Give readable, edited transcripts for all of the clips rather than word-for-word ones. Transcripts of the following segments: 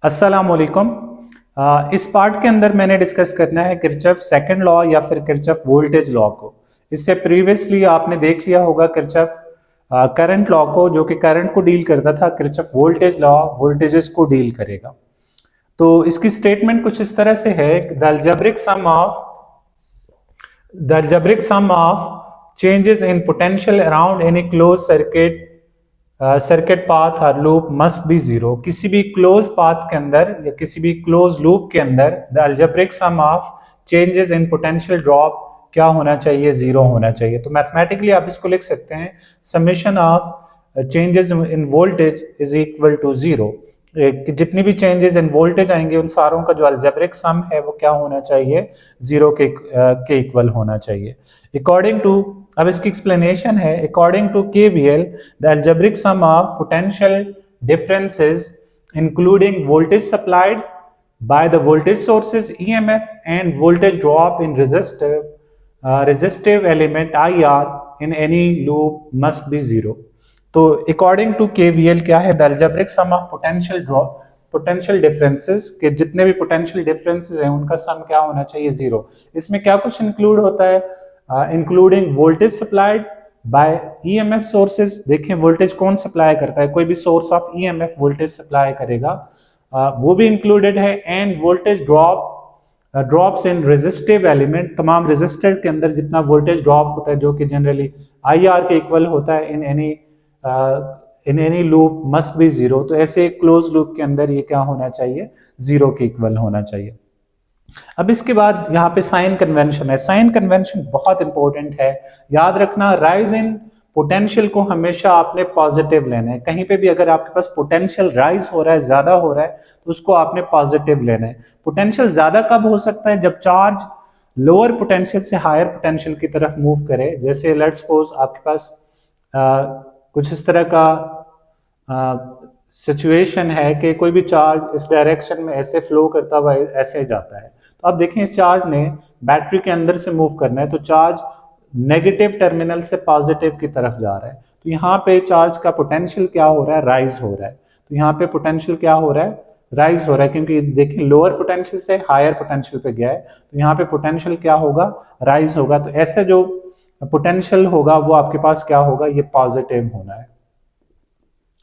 अस्सलाम वालेकुम। इस पार्ट के अंदर मैंने डिस्कस करना है किरचॉफ सेकंड लॉ या फिर किरचॉफ वोल्टेज लॉ को। इससे प्रीवियसली आपने देख लिया होगा किरचॉफ करंट लॉ को, जो कि करंट को डील करता था। किरचॉफ वोल्टेज लॉ वोल्टेजेस को डील करेगा। तो इसकी स्टेटमेंट कुछ इस तरह से है, the algebraic sum of changes in potential around any close circuit path और लूप मस्ट बी जीरो। किसी भी क्लोज पाथ के अंदर या किसी भी क्लोज लूप के अंदर the algebraic sum of changes in potential drop क्या होना चाहिए? जीरो होना चाहिए। तो मैथमेटिकली आप इसको लिख सकते हैं, summation of changes in voltage is equal to zero. जितनी भी चेंजेस इन वोल्टेज आएंगे उन सारों का जो अलजेब्रिक सम है वो क्या होना चाहिए? जीरो के इक्वल होना चाहिए। अकॉर्डिंग टू, अब इसकी एक्सप्लेनेशन है, according to KVL the algebraic sum of potential differences including voltage supplied by the voltage sources EMF and voltage drop in resistive element IR in any loop must be zero। तो according to KVL क्या है? The algebraic sum of potential differences के जितने भी potential differences हैं उनका सम क्या होना चाहिए? जीरो। इसमें क्या कुछ इंक्लूड होता है? Including voltage supplied by EMF sources. देखें वोल्टेज कौन सप्लाई करता है? कोई भी source of EMF voltage supply करेगा, वो भी इंक्लूडेड है। End voltage drops in resistive element, तमाम रेजिस्टर के अंदर जितना वोल्टेज ड्रॉप होता है जो कि जनरली IR के इक्वल होता है in any loop must be zero. तो ऐसे क्लोज लूप के अंदर ये क्या होना चाहिए? जीरो के इक्वल होना चाहिए। अब इसके बाद यहाँ पे साइन कन्वेंशन है। साइन कन्वेंशन बहुत इंपॉर्टेंट है, याद रखना। राइज इन पोटेंशियल को हमेशा आपने पॉजिटिव लेना है। कहीं पे भी अगर आपके पास पोटेंशियल राइज हो रहा है, ज्यादा हो रहा है, तो उसको आपने पॉजिटिव लेना है। पोटेंशियल ज्यादा कब हो सकता है? जब चार्ज लोअर पोटेंशियल से हायर पोटेंशियल की तरफ मूव करे। जैसे लेट्स सपोज आपके पास कुछ इस तरह का सिचुएशन है कि कोई भी चार्ज इस डायरेक्शन में ऐसे फ्लो करता हुआ ऐसे जाता है। तो आप देखें इस चार्ज ने बैटरी के अंदर से मूव करना है, तो चार्ज नेगेटिव टर्मिनल से पॉजिटिव की तरफ जा रहा है। तो यहाँ पे चार्ज का पोटेंशियल क्या हो रहा है? राइज हो रहा है। तो यहाँ पे पोटेंशियल क्या हो रहा है? राइज हो रहा है, क्योंकि देखें लोअर पोटेंशियल से हायर पोटेंशियल पे गया है। तो यहाँ पे पोटेंशियल क्या होगा? राइज होगा। तो ऐसे जो पोटेंशियल होगा वो आपके पास क्या होगा? ये पॉजिटिव होना है,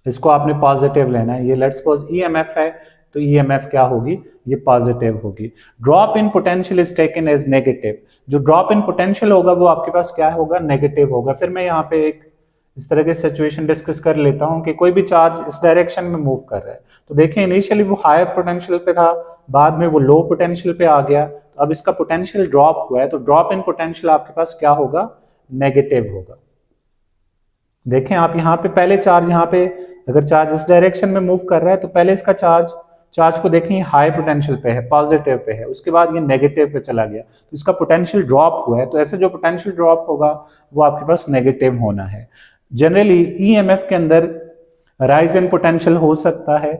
इसको आपने पॉजिटिव लेना है। ये लेट्स सपोज EMF है, तो EMF क्या होगी? ये पॉजिटिव होगी। Drop in potential is taken as negative. जो ड्रॉप इन पोटेंशियल होगा वो आपके पास क्या होगा? नेगेटिव होगा। फिर मैं यहाँ पे एक इस तरह की सिचुएशन डिस्कस कर लेता हूँ कि कोई भी चार्ज इस डायरेक्शन में मूव कर रहा है। तो देखें इनिशियली वो हायर पोटेंशियल पे था, बाद में वो लो पोटेंशियल पे आ गया, तो अब इसका पोटेंशियल ड्रॉप हुआ है। तो ड्रॉप इन पोटेंशियल आपके पास क्या होगा? नेगेटिव होगा। देखें आप यहाँ पे पहले चार्ज, यहाँ पे अगर चार्ज इस डायरेक्शन में मूव कर रहा है तो पहले इसका चार्ज को देखें हाई पोटेंशियल पे है, पॉजिटिव पे है, उसके बाद ये नेगेटिव पे चला गया, तो इसका पोटेंशियल ड्रॉप हुआ है। तो ऐसे जो पोटेंशियल ड्रॉप होगा वो आपके पास नेगेटिव होना है। जनरली EMF के अंदर राइज इन पोटेंशियल हो सकता है,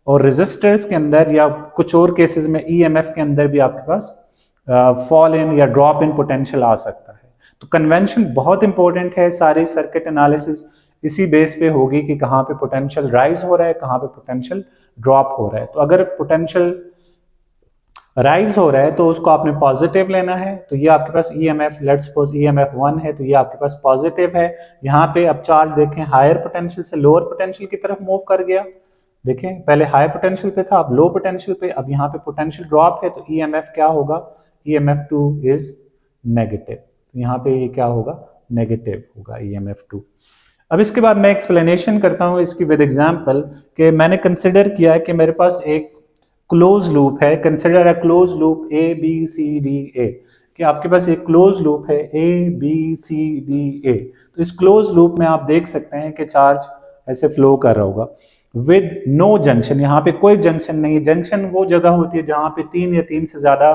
और रेजिस्टर्स के अंदर या कुछ और केसेस में EMF के अंदर भी आपके पास फॉल इन या ड्रॉप इन पोटेंशियल आ सकता है। तो कन्वेंशन बहुत इंपॉर्टेंट है। सारी सर्किट एनालिसिस इसी बेस पे होगी कि कहाँ पे पोटेंशियल राइज हो रहा है, कहाँ पे पोटेंशियल ड्रॉप हो रहा है। तो अगर पोटेंशियल राइज हो रहा है तो उसको आपने पॉजिटिव लेना है। तो ये आपके पास EMF, लेट्स सपोज EMF 1 है, तो ये आपके पास पॉजिटिव है। यहाँ पे अब चार्ज देखें हायर पोटेंशियल से लोअर पोटेंशियल की तरफ मूव कर गया। देखें पहले हाई पोटेंशियल पे था, अब लो पोटेंशियल पे, अब यहाँ पे पोटेंशियल ड्रॉप है, तो EMF क्या होगा? EMF 2 is negative. यहाँ पे ये क्या होगा? नेगेटिव होगा EMF 2। अब इसके बाद मैं एक्सप्लेनेशन करता हूँ इसकी विद एग्जांपल कि मैंने कंसिडर किया है कि मेरे पास एक क्लोज लूप है। Consider a close loop ABCDA, कि आपके पास एक क्लोज लूप है ABCDA। तो इस क्लोज लूप में आप देख सकते हैं कि चार्ज ऐसे फ्लो कर रहा होगा विद नो जंक्शन। यहाँ पे कोई जंक्शन नहीं है। जंक्शन वो जगह होती है जहाँ पे 3 या 3 से ज्यादा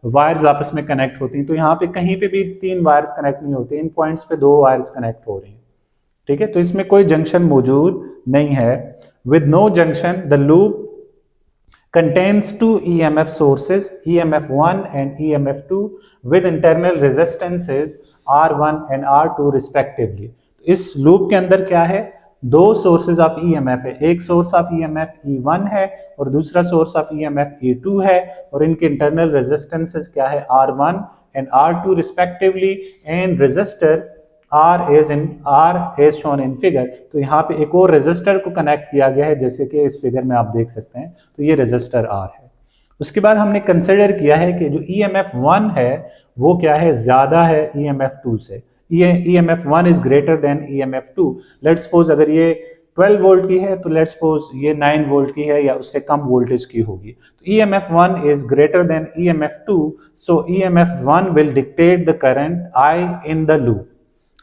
वायर्स आपस में कनेक्ट होती हैं। तो यहाँ पे कहीं पे भी 3 वायर्स कनेक्ट नहीं होते, इन पॉइंट्स पे 2 वायर्स कनेक्ट हो रही हैं। ठीक है, तो इसमें कोई जंक्शन मौजूद नहीं है। With no junction the loop contains two EMF sources, EMF 1 and EMF 2 with internal resistances R1 and R2 respectively। इस लूप के अंदर क्या है? दो सोर्सेज ऑफ ईएमएफ है, एक सोर्स ऑफ ईएमएफ E1 है और दूसरा सोर्स ऑफ ईएमएफ E2 है, और इनके इंटरनल रेजिस्टेंसेस क्या है, R1 and R2 respectively, and resistor R is shown in figure। तो यहाँ पे एक और रेजिस्टर को कनेक्ट किया गया है, जैसे कि इस फिगर में आप देख सकते हैं, तो ये रेजिस्टर R है। उसके बाद हमने कंसिडर किया है कि जो EMF1 है वो क्या है, ज्यादा है EMF2 से, ये EMF1 is greater than EMF2। Let's suppose अगर ये 12 वोल्ट की है तो लेट्स सपोज ये 9 वोल्ट की है या उससे कम वोल्टेज की होगी, तो EMF1 is greater than EMF2, so EMF1 will dictate the current I in the loop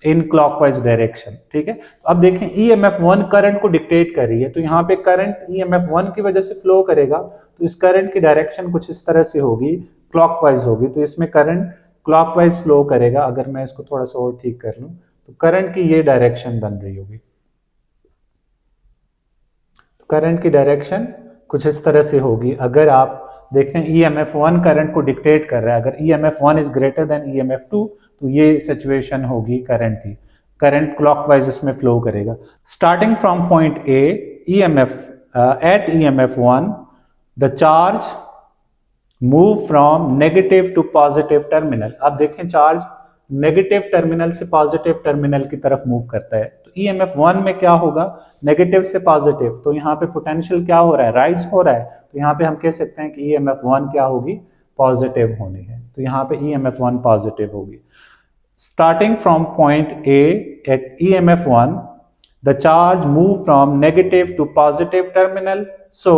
in clockwise direction. ठीक है, तो अब देखें EMF1 करंट को डिक्टेट कर रही है, तो यहाँ पे करंट EMF1 की वजह से फ्लो करेगा, तो इस करंट की डायरेक्शन कुछ इस तरह से होगी, क्लॉकवाइज होगी, तो इसमें करंट क्लॉकवाइज फ्लो करेगा। अगर मैं इसको थोड़ा सा और ठीक कर लूं तो करंट की ये डायरेक्शन बन रही होगी, तो करंट की डायरेक्शन कुछ इस तरह से होगी। अगर आप देखें EMF1 करंट को डिक्टेट कर रहा है, अगर EMF1 is greater than EMF2 तो ये सिचुएशन होगी करंट की, करंट क्लॉकवाइज इसमें फ्लो करेगा। Starting from point A at EMF1 the charge move from negative to positive terminal. अब देखें चार्ज नेगेटिव टर्मिनल से पॉजिटिव टर्मिनल की तरफ मूव करता है, तो EMF1 में क्या होगा, नेगेटिव से पॉजिटिव, तो यहाँ पे पोटेंशियल क्या हो रहा है, राइज हो रहा है, तो यहाँ पे हम कह सकते हैं कि EMF1 क्या होगी, पॉजिटिव होनी है, तो यहाँ पे EMF1 पॉजिटिव होगी। Starting from point A at EMF1, the charge move from negative to positive terminal, so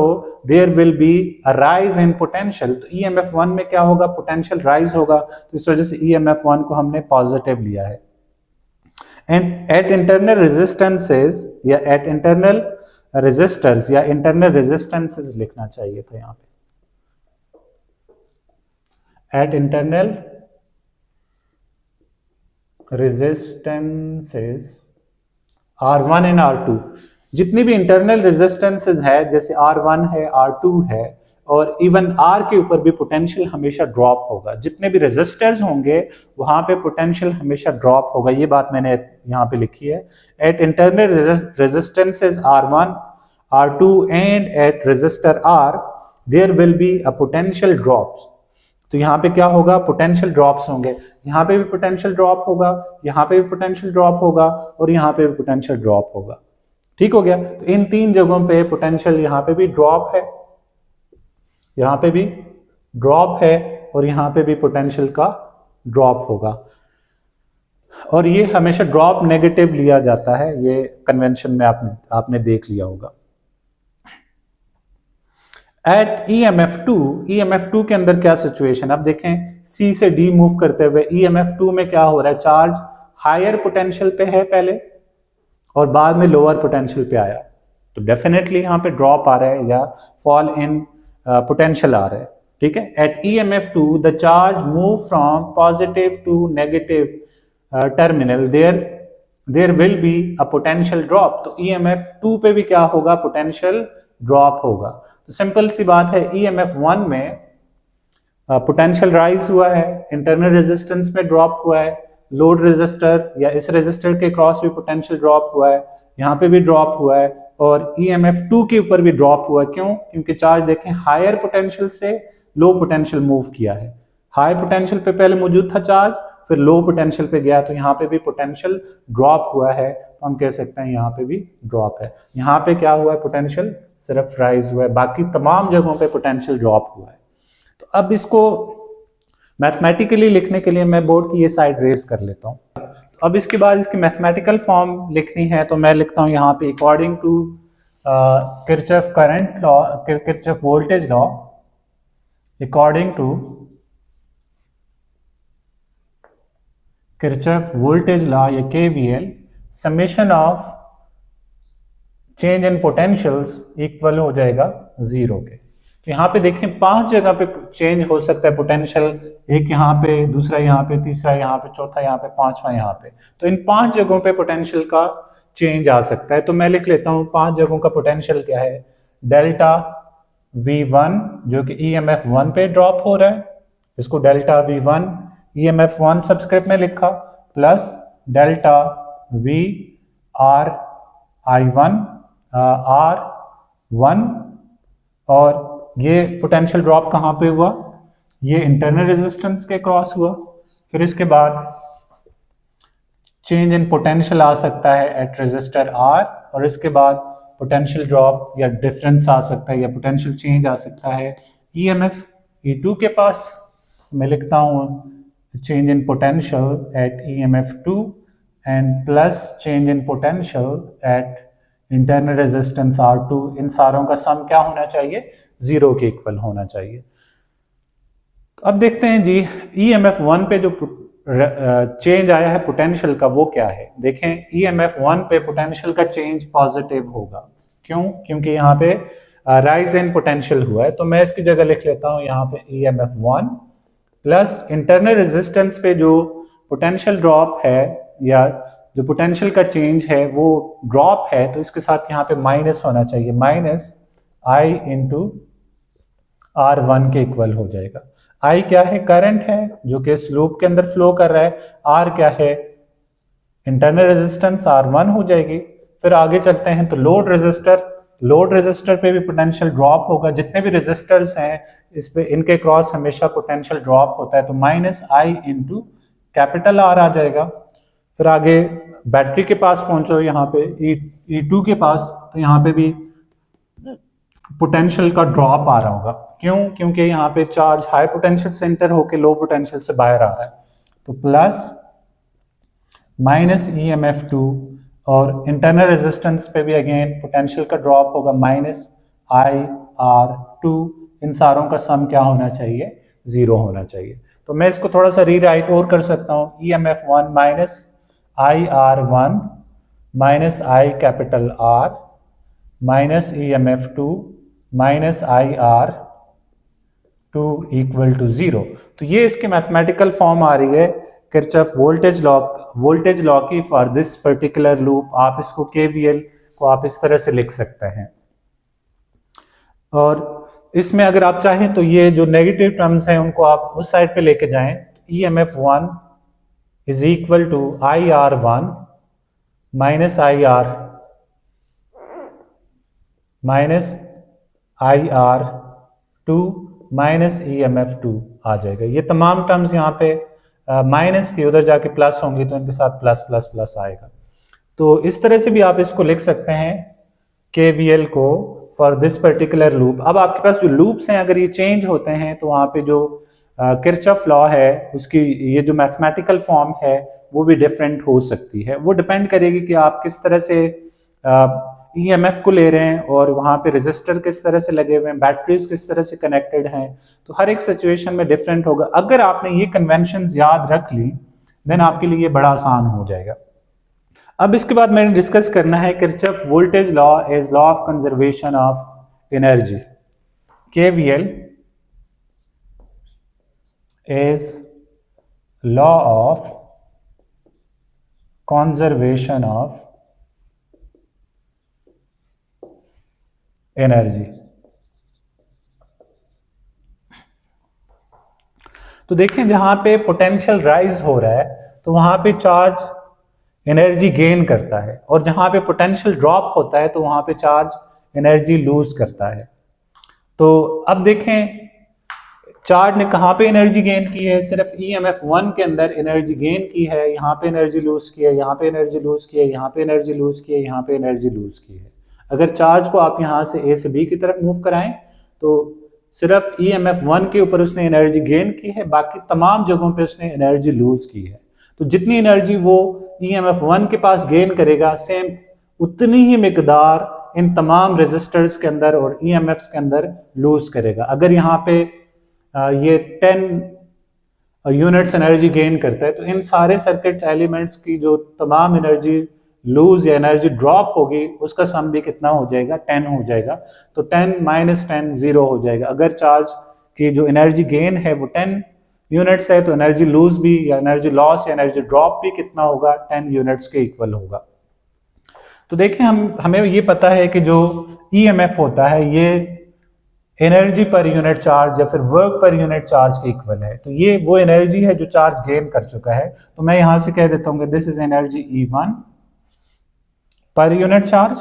there will be a rise in potential। तो EMF1 में क्या होगा, पोटेंशियल राइज होगा, तो इस वजह से EMF1 को हमने पॉजिटिव लिया है। एंड एट इंटरनल रेजिस्टेंसेस या एट इंटरनल रेजिस्टर्स या इंटरनल रेजिस्टेंसेस लिखना चाहिए था यहाँ पे, eight internal resistances R1 and R2, जितनी भी इंटरनल रेजिस्टेंसेस है, जैसे R1 है, R2 है, और इवन R के ऊपर भी पोटेंशियल हमेशा ड्रॉप होगा। जितने भी रेजिस्टर्स होंगे वहां पे पोटेंशियल हमेशा ड्रॉप होगा, ये बात मैंने यहाँ पे लिखी है। At internal resistances R1 R2 and at resistor R there will be a potential drops. तो यहाँ पे क्या होगा, पोटेंशियल ड्रॉप्स होंगे, यहाँ पे भी पोटेंशियल ड्रॉप होगा, यहाँ पे भी पोटेंशियल ड्रॉप होगा, और यहाँ पे भी पोटेंशियल ड्रॉप होगा। ठीक हो गया, तो इन तीन जगहों पे पोटेंशियल, यहाँ पे भी ड्रॉप है, यहाँ पे भी ड्रॉप है, और यहाँ पे भी पोटेंशियल का ड्रॉप होगा, और ये हमेशा ड्रॉप नेगेटिव लिया जाता है, ये कन्वेंशन में आपने देख लिया होगा। एट EMF2 के अंदर क्या सिचुएशन, अब देखें C से D मूव करते हुए EMF2 में क्या हो रहा है, चार्ज हायर पोटेंशियल पे है पहले और बाद में लोअर पोटेंशियल पे आया, तो डेफिनेटली यहाँ पे ड्रॉप आ रहा है या फॉल इन पोटेंशियल आ रहा है। ठीक है, at EMF2 the charge move from positive to negative terminal, there will be a potential drop. तो EMF2 पे भी क्या होगा, पोटेंशियल ड्रॉप होगा। तो सिंपल सी बात है, EMF1 में पोटेंशियल राइज हुआ है, इंटरनल रेजिस्टेंस में ड्रॉप हुआ है, लोड रेजिस्टर या इस रेजिस्टर के क्रॉस भी पोटेंशियल ड्रॉप हुआ है, यहाँ पे भी ड्रॉप हुआ है, और EMF2 के ऊपर भी ड्रॉप हुआ है। क्यों, क्योंकि चार्ज देखें हायर पोटेंशियल से लो पोटेंशियल मूव किया है, हाई पोटेंशियल पे पहले मौजूद था चार्ज, फिर लो पोटेंशियल पे गया, तो यहाँ पे भी पोटेंशियल ड्रॉप हुआ है, तो हम कह सकते हैं यहाँ पे भी ड्रॉप है। यहाँ पे क्या हुआ है, पोटेंशियल सिर्फ राइज हुआ है, बाकी तमाम जगहों पे पोटेंशियल ड्रॉप हुआ है। तो अब इसको मैथमेटिकली लिखने के लिए मैं बोर्ड की ये साइड रेज कर लेता हूँ। तो अब इसके बाद इसकी मैथमेटिकल फॉर्म लिखनी है, तो मैं लिखता हूँ यहाँ पे according to Kirchhoff current law, Kirchhoff voltage law, according to Kirchhoff voltage law या KVL, summation of change in potentials equal हो जाएगा 0 के। तो यहाँ पे देखें 5 जगह पे चेंज हो सकता है पोटेंशियल, एक यहाँ पे, दूसरा यहाँ पे, तीसरा यहाँ पे, चौथा यहाँ पे, पांचवा यहाँ पे, तो इन 5 जगहों पे पोटेंशियल का चेंज आ सकता है। तो मैं लिख लेता हूँ 5 जगहों का पोटेंशियल क्या है, डेल्टा V1 जो कि EMF1 पे ड्रॉप हो रहा है, इसको डेल्टा V1 EMF1 सबस्क्रिप्ट में लिखा, plus delta VR I1 R1, और ये पोटेंशियल ड्रॉप कहाँ पे हुआ, ये इंटरनल रेजिस्टेंस के क्रॉस हुआ। फिर इसके बाद चेंज इन पोटेंशियल आ सकता है एट रेजिस्टर R, और इसके बाद पोटेंशियल ड्रॉप या डिफरेंस आ सकता है या पोटेंशियल चेंज आ सकता है EMF E2 के पास। मैं लिखता हूँ change in potential at EMF2 and plus change in potential at internal resistance R2। इन सारों का सम क्या होना चाहिए, 0 के इक्वल होना चाहिए। अब देखते हैं जी EMF1 पे जो चेंज आया है पोटेंशियल का वो क्या है। देखें EMF1 पे पोटेंशियल का चेंज पॉजिटिव होगा। क्यों? क्योंकि यहाँ पे राइज इन पोटेंशियल हुआ है। तो मैं इसकी जगह लिख लेता हूँ यहाँ पे EMF1 प्लस इंटरनल रेजिस्टेंस पे जो पोटेंशियल ड्रॉप है या जो पोटेंशियल का चेंज है वो ड्रॉप है, तो इसके साथ यहाँ पे माइनस होना चाहिए, माइनस I इंटू R1 के इक्वल हो जाएगा। I क्या है, करंट है जो कि इस लूप के अंदर फ्लो कर रहा है। R क्या है, इंटरनल रेजिस्टेंस R1 हो जाएगी। फिर आगे चलते हैं तो लोड रेजिस्टर पे भी पोटेंशियल ड्रॉप होगा। जितने भी रेजिस्टर्स हैं इस पे इनके क्रॉस हमेशा पोटेंशियल ड्रॉप होता है, तो minus I into capital R आ जाएगा। फिर आगे बैटरी के पास पहुंचो, यहाँ पे E2 के पास, तो यहाँ पे भी पोटेंशियल का ड्रॉप आ रहा होगा। क्यों? क्योंकि यहाँ पे चार्ज हाई पोटेंशियल से एंटर होके लो पोटेंशियल से बाहर आ रहा है। तो प्लस माइनस EMF2, और इंटरनल रेजिस्टेंस पे भी अगेन पोटेंशियल का ड्रॉप होगा, माइनस IR2। इन सारों का सम क्या होना चाहिए, 0 होना चाहिए। तो मैं इसको थोड़ा सा रीराइट और कर सकता हूँ, EMF1 minus IR1 minus I capital R minus EMF2 minus IR2 equal to 0। तो ये इसकी मैथमेटिकल फॉर्म आ रही है किरचॉफ वोल्टेज लॉ की फॉर दिस पर्टिकुलर लूप। आप इसको KVL को आप इस तरह से लिख सकते हैं। और इसमें अगर आप चाहें तो ये जो नेगेटिव टर्म्स हैं उनको आप उस साइड पे लेके जाएं। EMF1 is equal to IR1 minus IR minus IR2 minus EMF2 आ जाएगा। ये तमाम टर्म्स यहाँ पे माइनस थी, उधर जाके प्लस होंगी तो इनके साथ प्लस प्लस प्लस आएगा। तो इस तरह से भी आप इसको लिख सकते हैं KVL को फॉर दिस पर्टिकुलर लूप। अब आपके पास जो लूप्स हैं अगर ये चेंज होते हैं तो वहाँ पे जो किरचॉफ लॉ है उसकी ये जो मैथमेटिकल फॉर्म है वो भी डिफरेंट हो सकती है। वो डिपेंड करेगी कि आप किस तरह से EMF को ले रहे हैं और वहाँ पे रेजिस्टर किस तरह से लगे हुए हैं, बैटरीज किस तरह से कनेक्टेड हैं। तो हर एक सिचुएशन में डिफरेंट होगा। अगर आपने ये कन्वेंशंस याद रख ली देन आपके लिए ये बड़ा आसान हो जाएगा। अब इसके बाद मैंने डिस्कस करना है Kirchhoff voltage law is law of conservation of energy. KVL is law of conservation of energy. तो देखें जहां पे पोटेंशियल राइज हो रहा है तो वहां पे चार्ज एनर्जी गेन करता है, और जहां पे पोटेंशियल ड्रॉप होता है तो वहां पे चार्ज एनर्जी लूज करता है। तो अब देखें चार्ज ने कहां पे एनर्जी गेन की है, सिर्फ EMF1 के अंदर एनर्जी गेन की है। यहाँ पे एनर्जी लूज की है, यहाँ पे एनर्जी लूज की है, यहाँ पे एनर्जी लूज की है, यहाँ पे एनर्जी लूज की है। अगर चार्ज को आप यहाँ से A से B की तरफ मूव कराएं तो सिर्फ EMF1 के ऊपर उसने एनर्जी गेन की है, बाकी तमाम जगहों पे उसने एनर्जी लूज की है। तो जितनी एनर्जी वो EMF1 के पास गेन करेगा सेम उतनी ही मिकदार इन तमाम रेजिस्टर्स के अंदर और EMFs के अंदर लूज करेगा। अगर यहाँ पे ये 10 यूनिट्स एनर्जी गेन करता है तो इन सारे सर्किट एलिमेंट्स की जो तमाम एनर्जी लूज या एनर्जी ड्रॉप होगी उसका सम भी कितना हो जाएगा, 10 हो जाएगा। तो 10 माइनस 10 0 हो जाएगा। अगर चार्ज की जो एनर्जी गेन है वो 10 यूनिट्स है तो एनर्जी लूज भी या एनर्जी लॉस या एनर्जी ड्रॉप भी कितना होगा, 10 यूनिट्स के इक्वल होगा। तो देखें हमें ये पता है कि जो EMF होता है ये एनर्जी पर यूनिट चार्ज या फिर वर्क पर यूनिट चार्ज के इक्वल है। तो ये वो एनर्जी है जो चार्ज गेन कर चुका है। तो मैं यहां से कह देता हूं कि दिस इज एनर्जी E1 पर यूनिट चार्ज।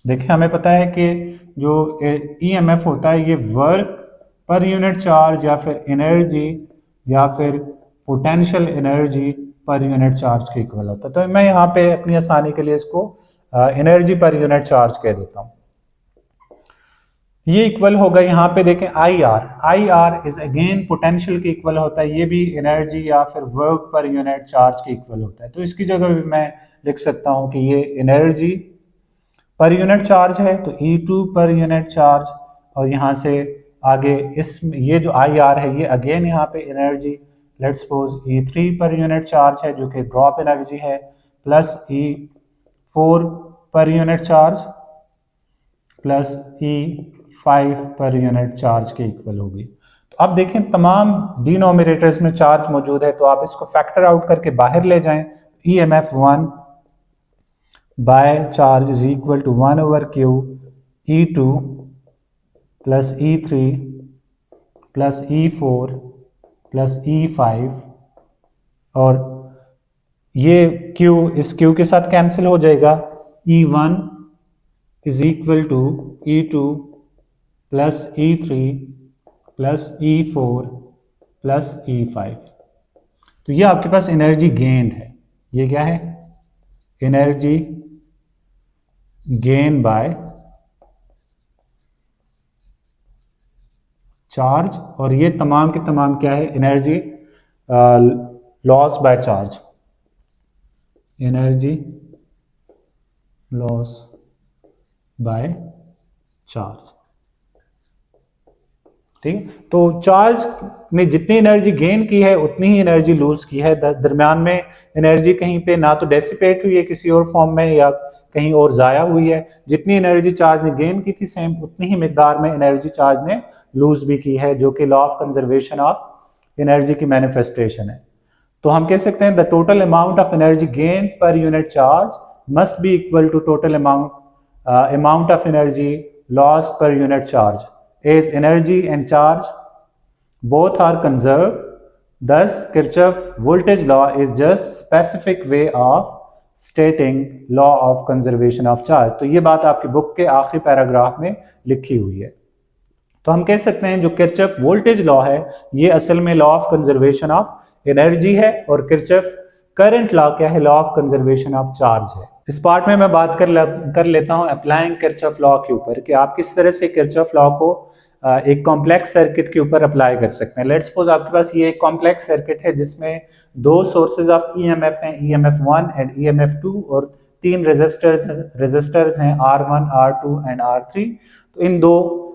देखिए हमें पता है कि जो ईएमएफ होता है ये वर्क पर यूनिट चार्ज या फिर एनर्जी या फिर पोटेंशियल एनर्जी पर यूनिट चार्ज के इक्वल होता है। तो मैं यहाँ पे अपनी आसानी के लिए इसको एनर्जी पर यूनिट चार्ज कह देता हूँ। ये इक्वल होगा, यहाँ पे देखें I R is again potential के इक्वल होता है, ये भी एनर्जी या फिर वर्क पर यूनिट चार्ज के इक्वल होता है। तो इसकी जगह भी मैं लिख सकता हूँ कि ये एनर्जी पर यूनिट चार्ज है, तो E2 पर यूनिट चार्ज, और यहाँ से आगे इस ये जो आई आर है ये अगेन यहाँ पे एनर्जी, लेट्स सपोज E3 पर यूनिट चार्ज है जो कि ड्रॉप एनर्जी है, प्लस E4 पर यूनिट चार्ज प्लस E5 पर यूनिट चार्ज के इक्वल होगी। तो अब देखें तमाम डिनोमिनेटर्स में चार्ज मौजूद है, तो आप इसको फैक्टर आउट करके बाहर ले जाएं। EMF1 by charge is equal to 1/Q E2 plus E3 plus E4 plus E5, और ये Q इस Q के साथ कैंसिल हो जाएगा। E1 is equal to E2 plus E3 plus E4 plus E5। तो ये आपके पास एनर्जी गेन है। ये क्या है? एनर्जी गेन बाय चार्ज, और ये तमाम के तमाम क्या है? Energy loss by charge, energy loss by charge. ठीक है, तो चार्ज ने जितनी एनर्जी गेन की है उतनी ही एनर्जी लूज की है। दरम्यान में एनर्जी कहीं पे ना तो डेसिपेट हुई है किसी और फॉर्म में या कहीं और ज़ाया हुई है। जितनी एनर्जी चार्ज ने गेन की थी सेम उतनी ही मिकदार में एनर्जी चार्ज ने लूज भी की है, जो कि law of conservation of energy की मैनिफेस्टेशन है। तो हम कह सकते हैं the total amount of energy gain per unit charge must be equal to total amount of energy loss per unit charge, as energy and charge both are conserved. Thus Kirchhoff voltage law is just specific way of stating law of conservation of charge। तो ये बात आपकी book के आखिरी paragraph में लिखी हुई है। तो हम कह सकते हैं जो किरचॉफ वोल्टेज लॉ है ये असल में law of conservation of energy है, और किरचॉफ करंट लॉ क्या है? Law of conservation of charge है। इस पार्ट में मैं बात कर लेता हूं अप्लाइंग किरचॉफ लॉ के ऊपर कि आप किस तरह से किरचॉफ लॉ को एक कॉम्प्लेक्स सर्किट के ऊपर अप्लाई कर सकते हैं। लेट्स सपोज आपके पास ये एक कॉम्प्लेक्स सर्किट है जिसमें दो सोर्सेज ऑफ ईएमएफ हैं, EMF1 एंड EMF2, और तीन रेजिस्टर्स हैं R1, R2 एंड R3। तो इन दो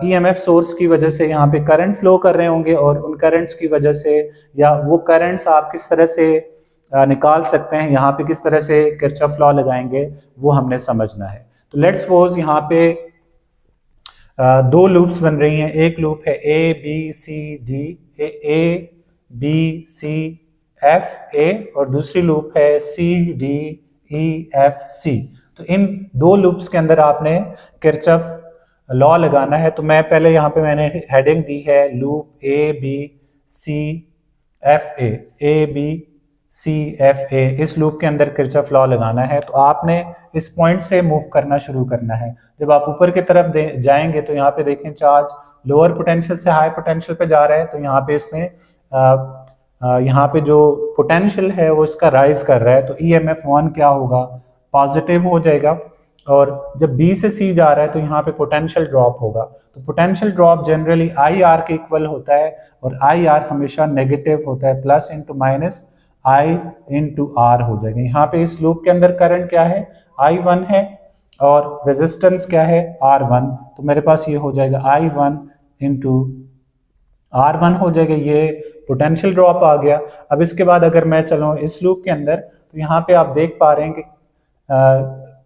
EMF सोर्स की वजह से यहाँ पे करंट फ्लो कर रहे होंगे, और उन करंट्स की वजह से या वो करंट्स आप किस तरह से निकाल सकते हैं, यहाँ पे किस तरह से किरचॉफ लॉ लगाएंगे वो हमने समझना है। तो लेट्स सपोज यहाँ पे दो लूप्स बन रही हैं। एक लूप है A और दूसरी लूप है CDEFC। तो इन दो लूप्स के अंदर आपने किरचॉफ लॉ लगाना है। तो मैं पहले यहाँ पे मैंने हेडिंग दी है लूप ABCFA। इस लूप के अंदर किरचॉफ लॉ लगाना है। तो आपने इस पॉइंट से मूव करना शुरू करना है। जब आप ऊपर की तरफ जाएंगे तो यहाँ पे देखें चार्ज लोअर पोटेंशियल से हाई पोटेंशियल पे जा रहा है। तो यहाँ पे इसने यहाँ पे जो पोटेंशियल है वो इसका राइज कर रहा है। तो EMF1 क्या होगा? पॉजिटिव हो जाएगा। और जब B से C जा रहा है तो यहाँ पे पोटेंशियल ड्रॉप होगा। तो पोटेंशियल ड्रॉप जनरली IR के इक्वल होता है, और IR हमेशा नेगेटिव होता है, plus into minus I into R हो जाएगा। यहाँ पे इस लूप के अंदर करंट क्या है? I1 है, और रेजिस्टेंस क्या है? R1। तो मेरे पास ये हो जाएगा I1 इंटू R1 हो जाएगा। ये पोटेंशियल ड्रॉप आ गया। अब इसके बाद अगर मैं चलूँ इस लूप के अंदर तो यहाँ पे आप देख पा रहे हैं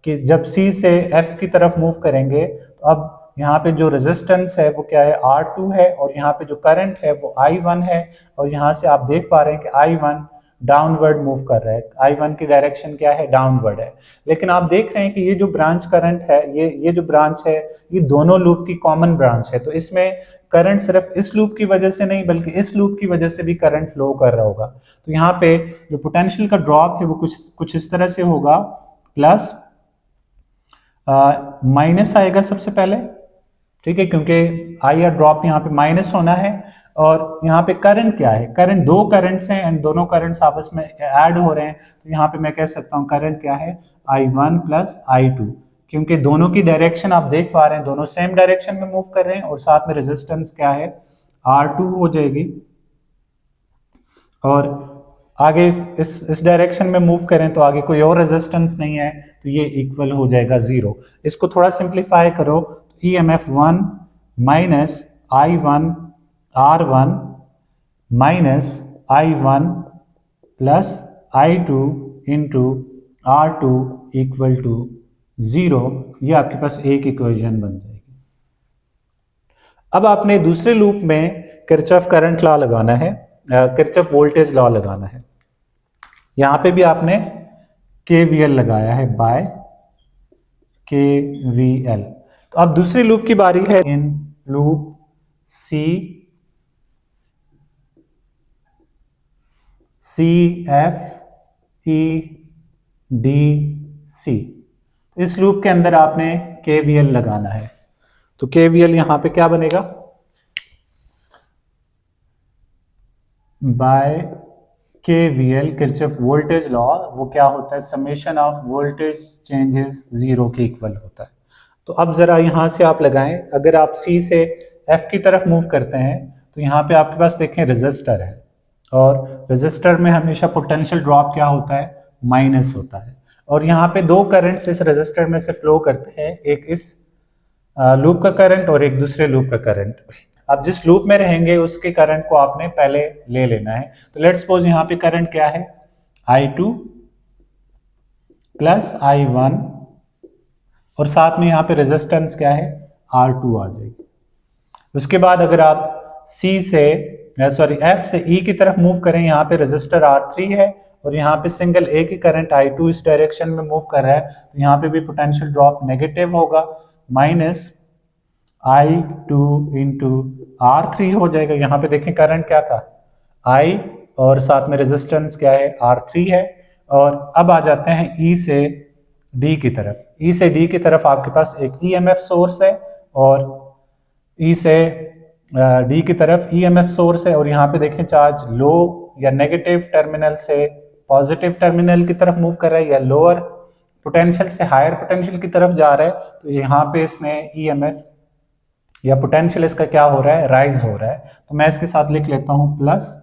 कि जब C से F की तरफ मूव करेंगे तो अब यहाँ पे जो रेजिस्टेंस है वो क्या है? R2 है, और यहाँ पे जो करंट है वो I1 है, और यहाँ से आप देख पा रहे हैं कि I1 डाउनवर्ड मूव कर रहा है। I1 की डायरेक्शन क्या है? डाउनवर्ड है। लेकिन आप देख रहे हैं कि ये जो ब्रांच करंट है, ये जो ब्रांच है ये दोनों लूप की कॉमन ब्रांच है। तो इसमें करंट सिर्फ इस लूप की वजह से नहीं बल्कि इस लूप की वजह से भी करंट फ्लो कर रहा होगा। तो यहाँ पे जो पोटेंशियल का ड्रॉप है वो कुछ इस तरह से होगा, प्लस माइनस आएगा सबसे पहले, ठीक है, क्योंकि आई आर ड्रॉप यहाँ पे माइनस होना है। और यहाँ पे करंट क्या है, करंट दो करंट्स हैं एंड दोनों करंट्स आपस में ऐड हो रहे हैं, तो यहाँ पे मैं कह सकता हूँ करंट क्या है, I1 प्लस I2, क्योंकि दोनों की डायरेक्शन आप देख पा रहे हैं, दोनों सेम डायरेक्शन में मूव कर रहे हैं। और साथ में रेजिस्टेंस क्या है, R2 हो जाएगी। और आगे इस डायरेक्शन में मूव करें तो आगे कोई और रेजिस्टेंस नहीं है, तो ये इक्वल हो जाएगा 0। इसको थोड़ा सिंप्लीफाई करो, EMF1 minus I1 R1 minus I1 plus I2 into R2 equal to 0, ये आपके पास एक इक्वेशन बन जाएगी। अब आपने दूसरे लूप में किरचॉफ करंट लॉ लगाना है, किरचॉफ वोल्टेज लॉ लगाना है। यहां पे भी आपने KVL लगाया है, बाय KVL। तो अब दूसरी लूप की बारी है, इन लूप CFEDC। इस लूप के अंदर आपने KVL लगाना है। तो KVL यहां पे क्या बनेगा, by KVL Kirchhoff voltage law, वो क्या होता है, समेशन ऑफ वोल्टेज चेंजेस 0 के इक्वल होता है। तो अब जरा यहां से आप लगाएं, अगर आप C से F की तरफ मूव करते हैं तो यहाँ पे आपके पास देखें रेजिस्टर है, और रेजिस्टर में हमेशा पोटेंशियल ड्रॉप क्या होता है, माइनस होता है। और यहाँ पे दो करंट्स इस रेजिस्टर में से फ्लो करते हैं, एक इस लूप का करंट और एक दूसरे लूप का करंट। अब जिस लूप में रहेंगे उसके करंट को आपने पहले ले लेना है। तो लेट्स सपोज यहाँ पे करंट क्या है, I2 प्लस I1, और साथ में यहाँ पे रेजिस्टेंस क्या है, R2 आ जाएगी। उसके बाद अगर आप F से E की तरफ मूव करें, यहाँ पे रेजिस्टर R3 है और यहाँ पे सिंगल एक ही करंट I2 इस डायरेक्शन में मूव कर रहा है, तो यहाँ पे भी पोटेंशियल ड्रॉप नेगेटिव होगा, माइनस I2 इंटू R3 हो जाएगा। यहाँ पे देखें करंट क्या था, I, और साथ में रेजिस्टेंस क्या है, R3 है। और अब आ जाते हैं E से D की तरफ। E से D की तरफ आपके पास एक EMF सोर्स है, और E से D की तरफ EMF सोर्स है। और यहाँ पे देखें चार्ज लो या नेगेटिव टर्मिनल से पॉजिटिव टर्मिनल की तरफ मूव कर रहा है, या लोअर पोटेंशियल से हायर पोटेंशियल की तरफ जा रहा है। तो यहाँ पे इसने EMF या पोटेंशियल इसका क्या हो रहा है, राइज हो रहा है। तो मैं इसके साथ लिख लेता हूँ प्लस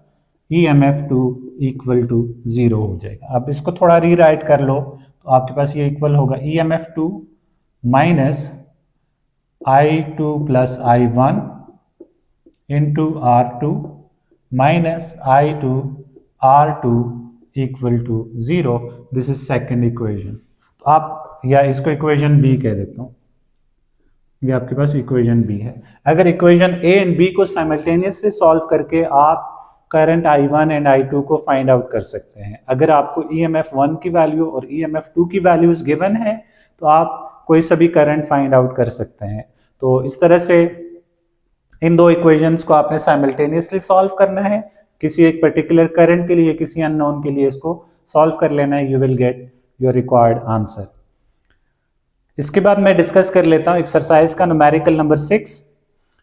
EMF2 इक्वल टू 0 हो जाएगा। अब इसको थोड़ा रीराइट कर लो, तो आपके पास ये इक्वल होगा EMF2 minus I2 plus I1 into R2 minus I2 R2 equal to 0। This is second equation. तो आप या इसको इक्वेशन बी कह देता हूँ, ये आपके पास इक्वेशन बी है। अगर इक्वेशन ए एंड बी को साइमल्टेनियसली सॉल्व करके आप करंट I1 एंड I2 को फाइंड आउट कर सकते हैं। अगर आपको EMF1 की वैल्यू और EMF2 की वैल्यूज गिवन है तो आप कोई सभी करंट फाइंड आउट कर सकते हैं। तो इस तरह से इन दो इक्वेशंस को आपने साइमल्टेनियसली सॉल्व करना है, किसी एक पर्टिकुलर करंट के लिए, किसी अननोन के लिए इसको सॉल्व कर लेना है, you will get your required answer. इसके बाद मैं डिस्कस कर लेता हूं एक्सरसाइज का न्यूमेरिकल नंबर 6,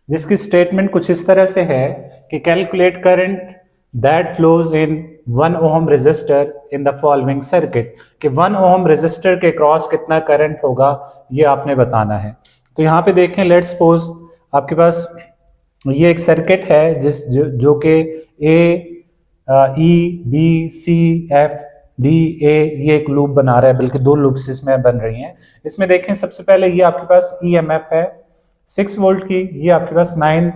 जिसकी स्टेटमेंट कुछ इस तरह से है कि calculate current that flows in 1 ohm resistor in the following circuit, कि 1 ओम रेजिस्टर के क्रॉस कितना करंट होगा ये आपने बताना है। तो यहाँ पे देखें, लेट्स सपोज आपके पास ये एक सर्किट है जो कि AEBCFDA ये एक लूप बना रहा है, बल्कि दो लूप्स इसमें बन रही हैं। इसमें देखें सबसे पहले ये आपके पास EMF है 6 वोल्ट की, ये आपके पास 9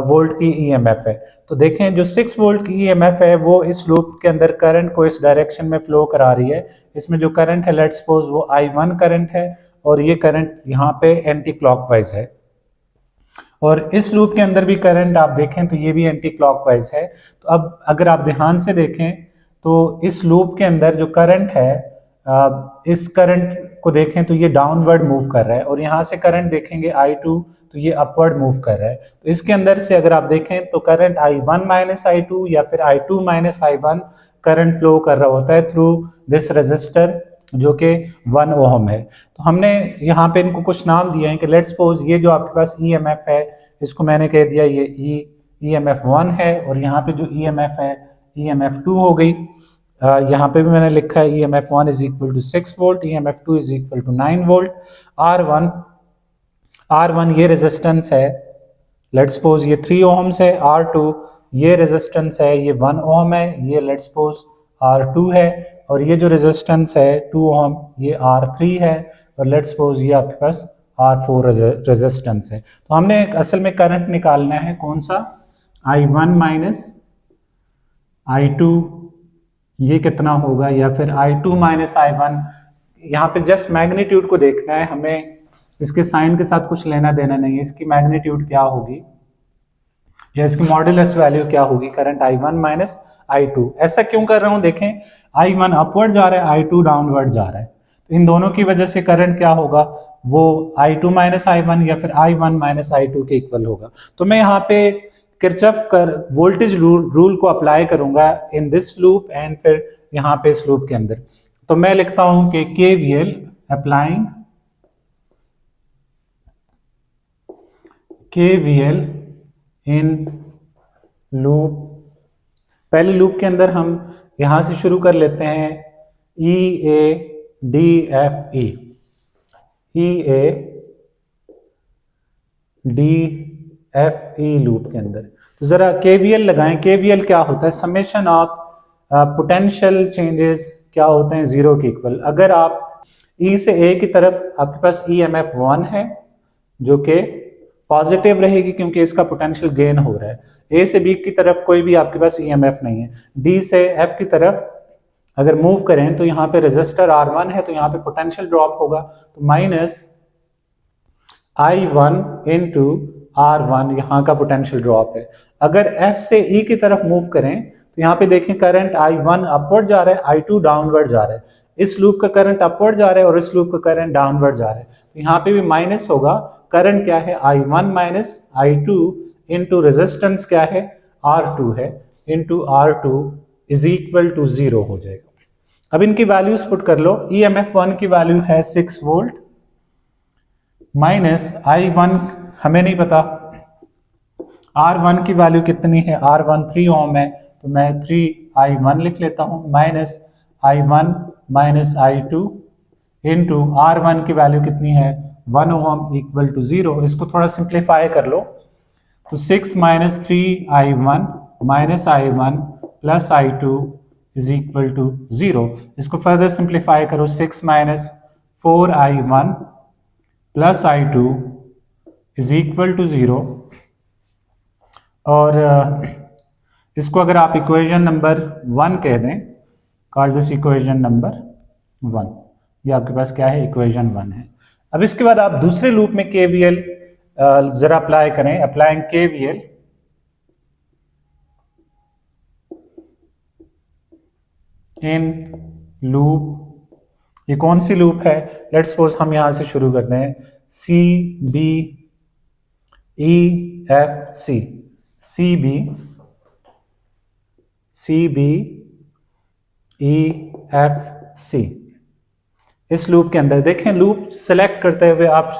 वोल्ट की EMF है। तो देखें जो 6 वोल्ट की EMF है वो इस लूप के अंदर करंट को इस डायरेक्शन में फ्लो करा रही है। इसमें जो करंट है लेट्स सपोज वो I1 करंट है, और ये करंट यहाँ पे एंटी क्लॉकवाइज है। और इस लूप के अंदर भी करंट आप देखें तो ये भी एंटी क्लॉकवाइज है। तो अब अगर आप ध्यान से देखें तो इस लूप के अंदर जो करंट है, इस करंट को देखें तो ये डाउनवर्ड मूव कर रहा है, और यहाँ से करंट देखेंगे I2 तो ये अपवर्ड मूव कर रहा है। तो इसके अंदर से अगर आप देखें तो करंट I1 माइनस I2 या फिर I2 minus I1 current flow कर रहा होता है थ्रू दिस रेजिस्टर जो कि 1 ओहम है। तो हमने यहाँ पे इनको कुछ नाम दिए हैं कि लेट्स सपोज ये जो आपके पास ईएमएफ है इसको मैंने कह दिया ये ईएमएफ 1 है, और यहाँ पे जो ईएमएफ है ईएमएफ 2 हो गई। यहाँ पे भी मैंने लिखा है EMF 1 is equal to 6 volt, EMF 2 is equal to 9 volt. R1 ये रेजिस्टेंस है, लेट्स सपोज ये 3 ओहम्स है। R2 ये रेजिस्टेंस है, ये 1 ओहम है, ये लेट्स सपोज R2 है। और ये जो रेजिस्टेंस है 2 ओहम ये R3 है, और लेट्स सपोज ये आपके पास R4 रेजिस्टेंस है। तो हमने असल में करंट निकालना है कौन सा, I1 माइनस I2 ये कितना होगा, या फिर I2 माइनस I1। यहाँ पे जस्ट मैग्नीट्यूड को देखना है हमें, इसके साइन के साथ कुछ लेना देना नहीं है। इसकी मैग्नीट्यूड क्या होगी या इसकी मॉड्यूलस वैल्यू क्या होगी, करंट I1 माइनस I2। ऐसा क्यों कर रहा हूं, देखें I1 अपवर्ड जा रहा है, I2 डाउनवर्ड जा रहा है, तो इन दोनों की वजह से करंट क्या होगा, वो I2 माइनस I1 या फिर I1 माइनस I2 के इक्वल होगा। तो मैं यहाँ पे किरचॉफ कर वोल्टेज रूल को अप्लाई करूंगा इन दिस लूप एंड फिर यहाँ पे इस लूप के अंदर। तो मैं लिखता हूं कि KVL applying KVL in loop, पहले लूप के अंदर हम यहां से शुरू कर लेते हैं EADFE लूप के अंदर। तो जरा KVL लगाएं। KVL क्या होता है, समेशन ऑफ पोटेंशियल चेंजेस क्या होते हैं, जीरो के इक्वल। अगर आप E से A की तरफ आपके पास EMF 1 है जो कि पॉजिटिव रहेगी क्योंकि इसका पोटेंशियल गेन हो रहा है। A से B की तरफ कोई भी आपके पास EMF नहीं है। D से F की तरफ अगर मूव करें तो यहाँ पे रेजिस्टर R1 है, तो यहाँ पे पोटेंशियल ड्रॉप होगा, तो माइनस I1 इंटू R1 यहाँ का पोटेंशियल ड्रॉप है। अगर F से E की तरफ मूव करें तो यहाँ पे देखें करंट I1 अपवर्ड जा रहा है, I2 डाउनवर्ड जा रहा है। इस लूप का करंट अपवर्ड जा रहा है और इस लूप का करंट डाउनवर्ड जा रहा है, तो यहाँ पे भी माइनस होगा। करंट क्या है, I1 minus I2 into resistance क्या है, R2 है, into R2 is equal to 0 हो जाएगा। अब इनकी वैल्यूज पुट कर लो। EMF 1 की वैल्यू है 6 वोल्ट माइनस I1 हमें नहीं पता, R1 की वैल्यू कितनी है, R1 3 ओम है, तो मैं 3I1 लिख लेता हूं, minus I1 minus I2 into R1 की वैल्यू कितनी है 1 ओम इक्वल टू 0। इसको थोड़ा सिंप्लीफाई कर लो, तो 6 minus 3I1 minus I1 plus I2 is equal to 0। इसको फर्दर सिंप्लीफाई करो, 6 minus 4I1 plus I2 is equal to 0। और इसको अगर आप इक्वेशन नंबर 1 कह दें, कॉल दिस इक्वेशन नंबर 1, ये आपके पास क्या है, इक्वेशन 1 है। अब इसके बाद आप दूसरे लूप में KVL जरा अप्लाई करें। अप्लाइंग KVL इन लूप, ये कौन सी लूप है, लेट्स सपोज हम यहां से शुरू करते हैं CBEFC। इस लूप के अंदर देखें, लूप सेलेक्ट करते हुए आप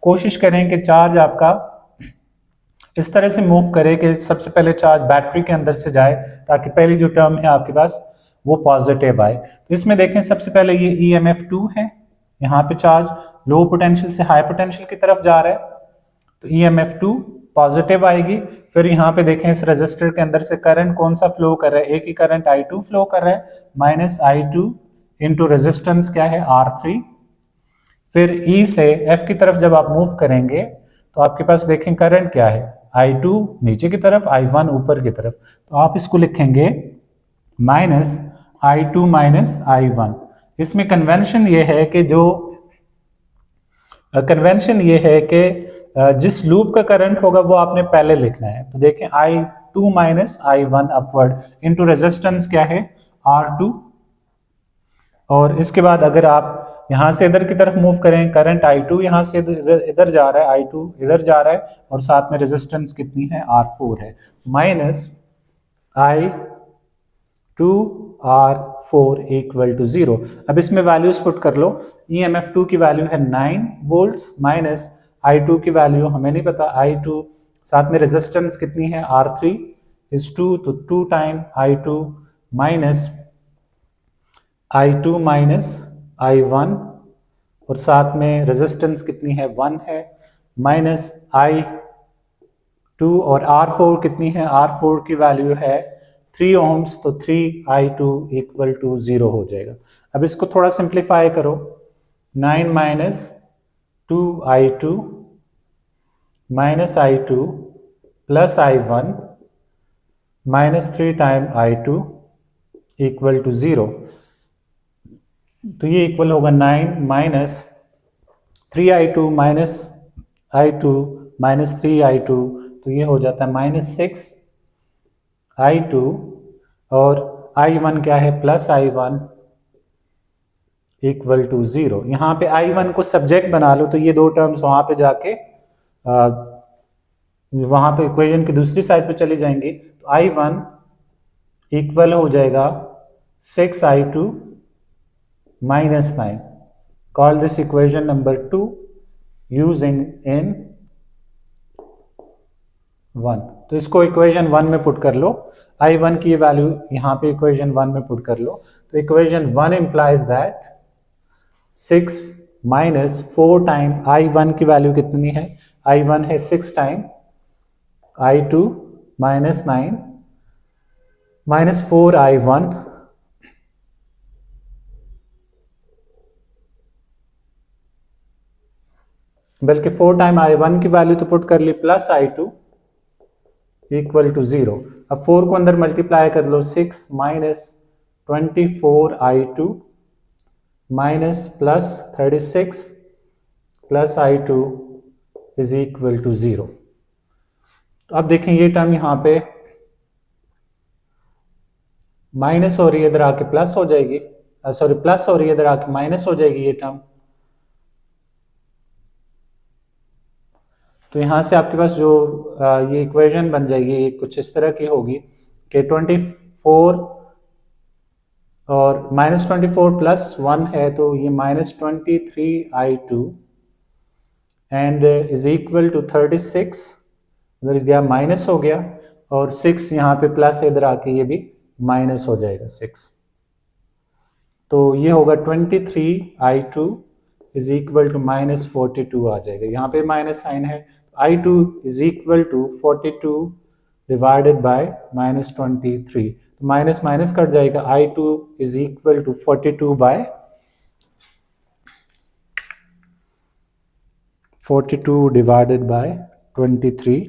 कोशिश करें कि चार्ज आपका इस तरह से मूव करे कि सबसे पहले चार्ज बैटरी के अंदर से जाए, ताकि पहली जो टर्म है आपके पास वो पॉजिटिव आए। तो इसमें देखें सबसे पहले ये EMF 2 है, यहाँ पे चार्ज लो पोटेंशियल से हाई पोटेंशियल की तरफ जा रहा है, तो EMF 2 पॉजिटिव आएगी। फिर यहाँ पे देखें इस रेजिस्टर के अंदर से करंट कौन सा फ्लो कर रहा है, एक ही करंट I2 फ्लो कर रहा है, माइनस I2 इंटू रेजिस्टेंस क्या है R3। फिर E से F की तरफ जब आप मूव करेंगे तो आपके पास देखें करंट क्या है, I2 नीचे की तरफ, I1 ऊपर की तरफ, तो आप इसको लिखेंगे माइनस I2 माइनस I1। इसमें कन्वेंशन ये है कि जिस लूप का करंट होगा वो आपने पहले लिखना है। तो देखें I2 minus I1 upward into resistance क्या है R2, और इसके बाद अगर आप यहां से इधर की तरफ मूव करें, करंट I2 यहां से इधर जा रहा है, I2 इधर जा रहा है, और साथ में रेजिस्टेंस कितनी है R4 है, minus I2 R4 4 equal to 0। अब इसमें वैल्यूज पुट कर लो। EMF2 की वैल्यू है 9 वोल्ट्स माइनस I2 की वैल्यू हमें नहीं पता, I2 साथ में रेजिस्टेंस कितनी है R3 इज 2, तो 2 टाइम I2 माइनस I1 और साथ में रेजिस्टेंस कितनी है 1 है माइनस I2 और R4 कितनी है, R4 की वैल्यू है 3 ohms, तो 3I2 इक्वल टू 0 हो जाएगा। अब इसको थोड़ा सिंप्लीफाई करो, 9 minus 2I2 minus I2 plus I1 minus 3 time I2 equal to 0, तो ये इक्वल होगा 9 minus 3I2 minus I2 minus 3I2, तो ये हो जाता है माइनस 6I2 और I1 क्या है प्लस I1 इक्वल टू 0। यहाँ पे I1 को सब्जेक्ट बना लो, तो ये दो टर्म्स वहां पे जाके वहां पे इक्वेशन की दूसरी साइड पे चली जाएंगी, तो I1 इक्वल हो जाएगा 6I2 minus 9. Call this equation number 2 using in 1। तो इसको इक्वेशन 1 में पुट कर लो, I1 की वैल्यू यहाँ पे इक्वेशन 1 में पुट कर लो, तो equation 1 implies that 6 minus 4 time I1 की वैल्यू कितनी है, I1 है 6 time I2 minus 9 minus 4I1 बल्कि 4 टाइम I1 की वैल्यू तो पुट कर ली प्लस I2 इक्वल टू 0। अब 4 को अंदर मल्टीप्लाई कर लो, 6 minus 24I2 minus plus 36 plus I2 is equal to 0। तो अब देखें ये टर्म यहां पे माइनस हो रही है, इधर आके प्लस हो जाएगी, सॉरी प्लस हो रही है, इधर आके माइनस हो जाएगी ये टर्म। तो यहाँ से आपके पास जो ये इक्वेशन बन जाएगी ये कुछ इस तरह की होगी कि 24 और माइनस 24 प्लस 1 है, तो ये minus 23I2 and is equal to 36, उधर गया माइनस हो गया, और 6 यहाँ पे प्लस है, इधर आके ये भी माइनस हो जाएगा 6, तो ये होगा 23I2 is equal to minus 42 आ जाएगा। यहाँ पे माइनस साइन है, I2 is equal to 42 divided by minus 23, तो माइनस माइनस कट जाएगा, I2 is equal to 42 by 42 divided by 23,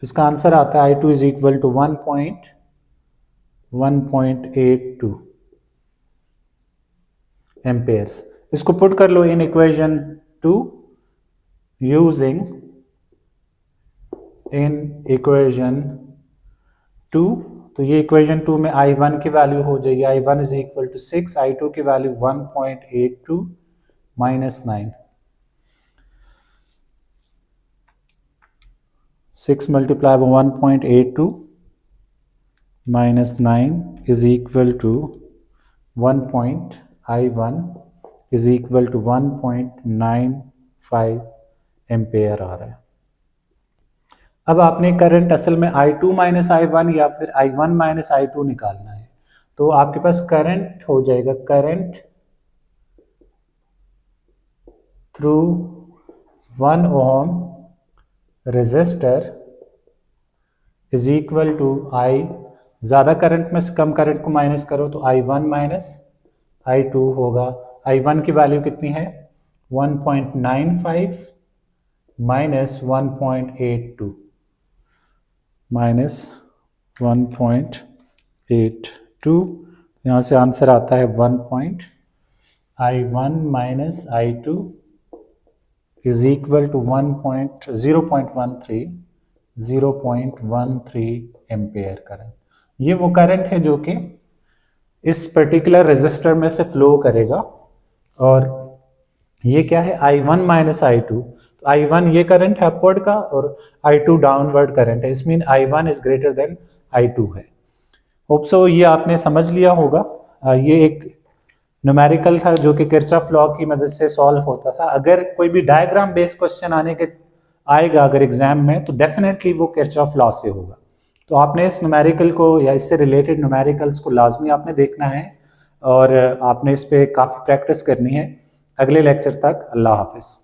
इसका आंसर आता है I2 is equal to 1.82 amperes. इसको पुट कर लो in equation 2 using in equation 2, तो ये इक्वेशन 2 में I1 की वैल्यू हो जाएगी, I1 is equal to 6, I2 की value 1.82 minus 9, 6 multiply by 1.82 minus 9 is equal to I1 is equal to 1.95 ampere आ रहा है। अब आपने करंट असल में I2 माइनस I1 या फिर I1 माइनस I2 निकालना है, तो आपके पास करंट हो जाएगा, current through 1 ohm resistor is equal to ज्यादा करंट में से कम करंट को माइनस करो तो I1 माइनस I2 होगा। I1 की वैल्यू कितनी है 1.95 माइनस 1.82 माइनस 1.82, यहाँ से आंसर आता है I1 minus I2 is equal to 0.13 ampere current. ये वो करंट है जो कि इस पर्टिकुलर रेजिस्टर में से फ्लो करेगा, और ये क्या है I1 माइनस I2, तो I1 ये करंट है अपवर्ड का और I2 डाउनवर्ड करंट है, इस mean I1 is greater than I2 है। होप सो ये आपने समझ लिया होगा। ये एक न्यूमेरिकल था जो कि किरचॉफ लॉ की मदद से सॉल्व होता था। अगर कोई भी डायग्राम बेस्ड क्वेश्चन आएगा अगर एग्जाम में, तो डेफिनेटली वो किरचॉफ लॉ से होगा। तो आपने इस न्यूमेरिकल को या इससे रिलेटेड न्यूमेरिकल्स को लाजमी आपने देखना है और आपने इस पे काफ़ी प्रैक्टिस करनी है। अगले लेक्चर तक अल्लाह हाफिज़।